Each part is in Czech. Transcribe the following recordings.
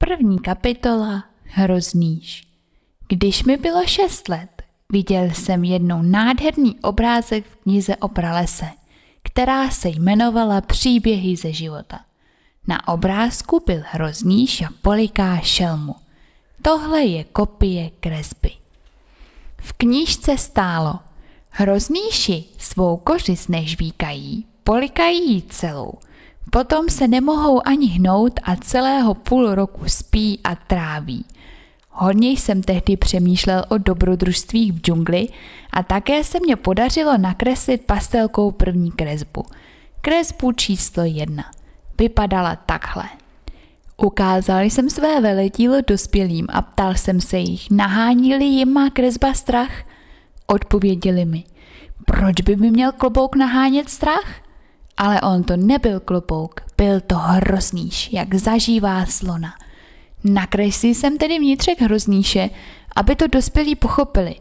První kapitola Hroznýš. Když mi bylo 6 let, viděl jsem jednou nádherný obrázek v knize o pralese, která se jmenovala Příběhy ze života. Na obrázku byl hroznýš, jak poliká šelmu. Tohle je kopie kresby. V knížce stálo: hroznýši svou kořist nežvíkají, polikají ji celou. Potom se nemohou ani hnout a celého půl roku spí a tráví. Hodně jsem tehdy přemýšlel o dobrodružstvích v džungli a také se mě podařilo nakreslit pastelkou první kresbu. Kresbu číslo 1. Vypadala takhle. Ukázal jsem své veledílo dospělým a ptal jsem se jich, nahání-li jim má kresba strach? Odpověděli mi: proč by mi měl klobouk nahánět strach? Ale on to nebyl klobouk, byl to hroznýš, jak zažívá slona. Nakreslil jsem tedy vnitřek hroznýše, aby to dospělí pochopili.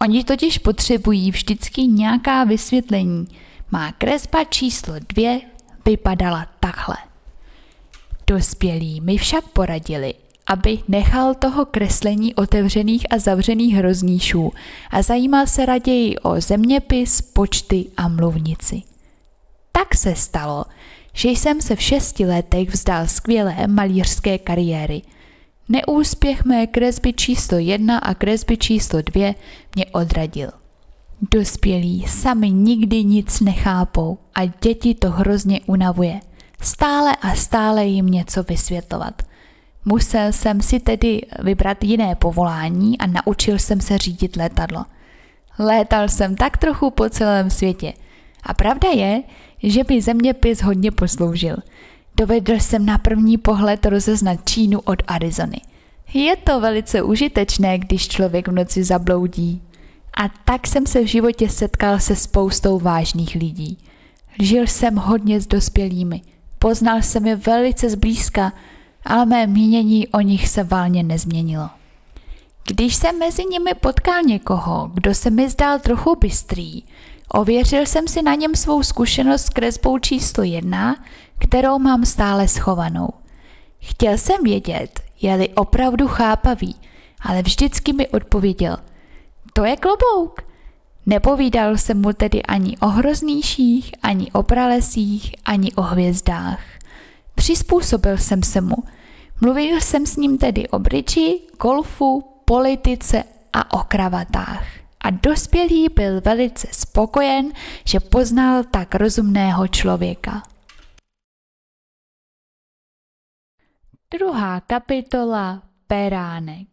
Oni totiž potřebují vždycky nějaká vysvětlení. Má kresba číslo 2 vypadala takhle. Dospělí mi však poradili, aby nechal toho kreslení otevřených a zavřených hroznýšů a zajímal se raději o zeměpis, počty a mluvnici. Tak se stalo, že jsem se v 6 letech vzdal skvělé malířské kariéry. Neúspěch mé kresby číslo 1 a kresby číslo 2 mě odradil. Dospělí sami nikdy nic nechápou a děti to hrozně unavuje. Stále a stále jim něco vysvětlovat. Musel jsem si tedy vybrat jiné povolání a naučil jsem se řídit letadlo. Létal jsem tak trochu po celém světě. A pravda je, že mi zeměpis hodně posloužil. Dovedl jsem na první pohled rozeznat Čínu od Arizony. Je to velice užitečné, když člověk v noci zabloudí. A tak jsem se v životě setkal se spoustou vážných lidí. Žil jsem hodně s dospělými. Poznal jsem je velice zblízka, ale mé mínění o nich se valně nezměnilo. Když jsem mezi nimi potkal někoho, kdo se mi zdál trochu bystrý, ověřil jsem si na něm svou zkušenost s kresbou číslo 1, kterou mám stále schovanou. Chtěl jsem vědět, je-li opravdu chápavý, ale vždycky mi odpověděl: to je klobouk. Nepovídal jsem mu tedy ani o hroznýších, ani o pralesích, ani o hvězdách. Přizpůsobil jsem se mu. Mluvil jsem s ním tedy o bridži, golfu, politice a o kravatách. A dospělý byl velice spokojen, že poznal tak rozumného člověka. Druhá kapitola Beránek.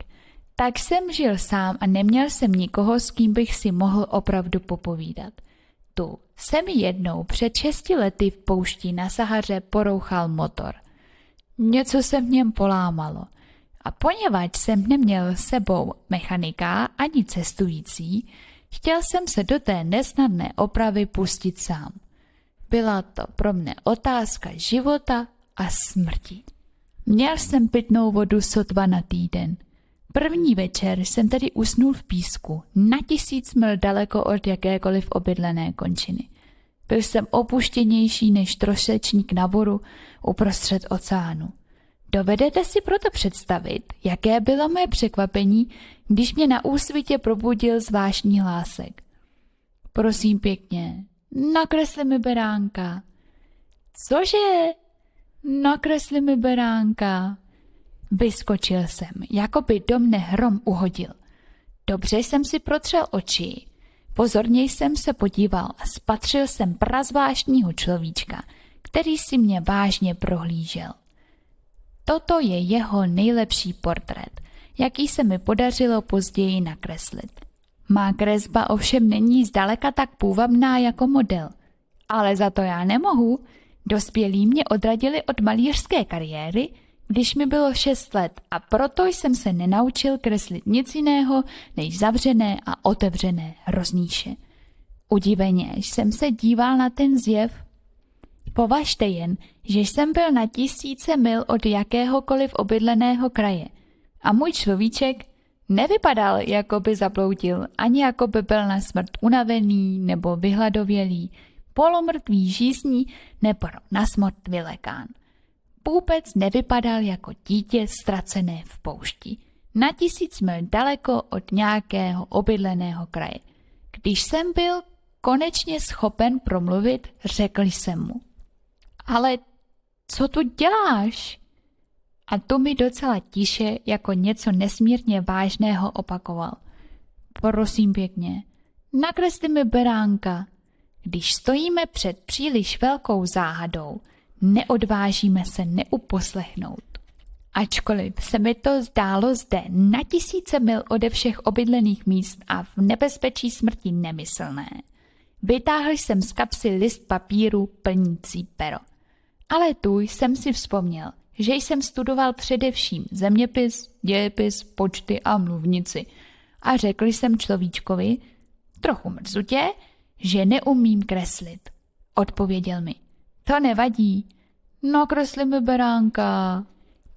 Tak jsem žil sám a neměl jsem nikoho, s kým bych si mohl opravdu popovídat. Tu se mi jednou před 6 lety v poušti na Sahaře porouchal motor. Něco se v něm polámalo. A poněvadž jsem neměl s sebou mechanika ani cestující, chtěl jsem se do té nesnadné opravy pustit sám. Byla to pro mne otázka života a smrti. Měl jsem pitnou vodu sotva na týden. První večer jsem tedy usnul v písku, na 1000 mil daleko od jakékoliv obydlené končiny. Byl jsem opuštěnější než trosečník na vodu uprostřed oceánu. Dovedete si proto představit, jaké bylo mé překvapení, když mě na úsvitě probudil zvláštní hlásek. Prosím pěkně, nakresli mi beránka. Cože? Nakresli mi beránka. Vyskočil jsem, jako by do mne hrom uhodil. Dobře jsem si protřel oči. Pozorně jsem se podíval a spatřil jsem prazvláštního človíčka, který si mě vážně prohlížel. Toto je jeho nejlepší portrét, jaký se mi podařilo později nakreslit. Má kresba ovšem není zdaleka tak půvabná jako model. Ale za to já nemohu. Dospělí mě odradili od malířské kariéry, když mi bylo 6 let, a proto jsem se nenaučil kreslit nic jiného než zavřené a otevřené hroznýše. Udiveně jsem se díval na ten zjev. Považte jen, že jsem byl na 1000 mil od jakéhokoliv obydleného kraje a můj človíček nevypadal, jako by zabloudil, ani jako by byl na smrt unavený nebo vyhladovělý, polomrtvý žízní nebo na smrt vylekán. vůbec nevypadal jako dítě ztracené v poušti, na 1000 mil daleko od nějakého obydleného kraje. Když jsem byl konečně schopen promluvit, řekl jsem mu: ale co tu děláš? A to mi docela tiše jako něco nesmírně vážného opakoval: prosím pěkně, nakresli mi beránka. Když stojíme před příliš velkou záhadou, neodvážíme se neuposlechnout. Ačkoliv se mi to zdálo zde na 1000 mil ode všech obydlených míst a v nebezpečí smrti nemyslné, vytáhl jsem z kapsy list papíru plnící pero. Ale tu jsem si vzpomněl, že jsem studoval především zeměpis, dějepis, počty a mluvnici a řekl jsem človíčkovi, trochu mrzutě, že neumím kreslit. Odpověděl mi: to nevadí, nakresli mi beránka.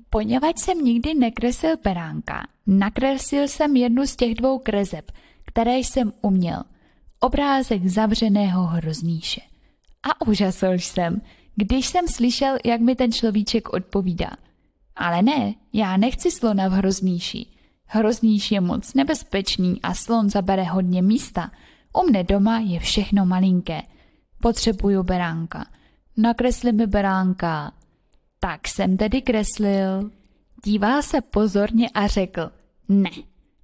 Poněvadž jsem nikdy nekreslil beránka, nakreslil jsem jednu z těch 2 kreseb, které jsem uměl, obrázek zavřeného hroznýše. A úžasl jsem, když jsem slyšel, jak mi ten človíček odpovídá: ale ne, já nechci slona v hroznýši. Hroznýš je moc nebezpečný a slon zabere hodně místa. U mne doma je všechno malinké. Potřebuju beránka. Nakresli mi beránka. Tak jsem tedy kreslil. Díval se pozorně a řekl: ne,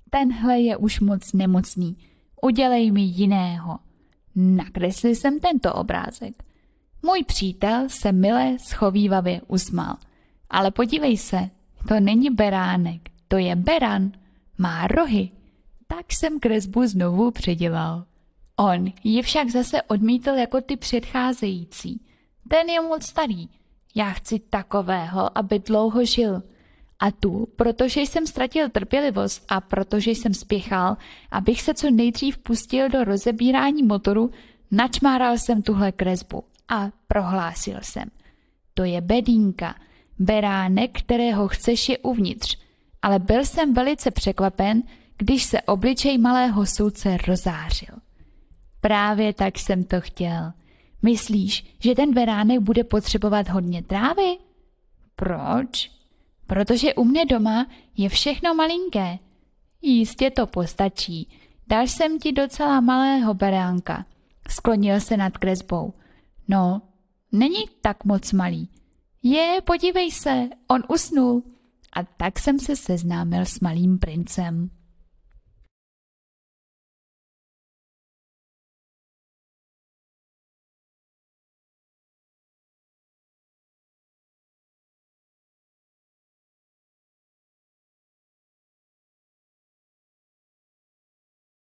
tenhle je už moc nemocný. Udělej mi jiného. Nakreslil jsem tento obrázek. Můj přítel se mile schovívavě usmál. Ale podívej se, to není beránek, to je beran. Má rohy. Tak jsem kresbu znovu předělal. On ji však zase odmítl jako ty předcházející. Ten je moc starý. Já chci takového, aby dlouho žil. A tu, protože jsem ztratil trpělivost a protože jsem spěchal, abych se co nejdřív pustil do rozebírání motoru, načmáral jsem tuhle kresbu a prohlásil jsem: to je bedínka, beránek, kterého chceš, je uvnitř. Ale byl jsem velice překvapen, když se obličej malého soudce rozářil. Právě tak jsem to chtěl. Myslíš, že ten beránek bude potřebovat hodně trávy? Proč? Protože u mne doma je všechno malinké. Jistě to postačí. Dal jsem ti docela malého beránka. Sklonil se nad kresbou. No, není tak moc malý. Podívej se, on usnul. A tak jsem se seznámil s malým princem.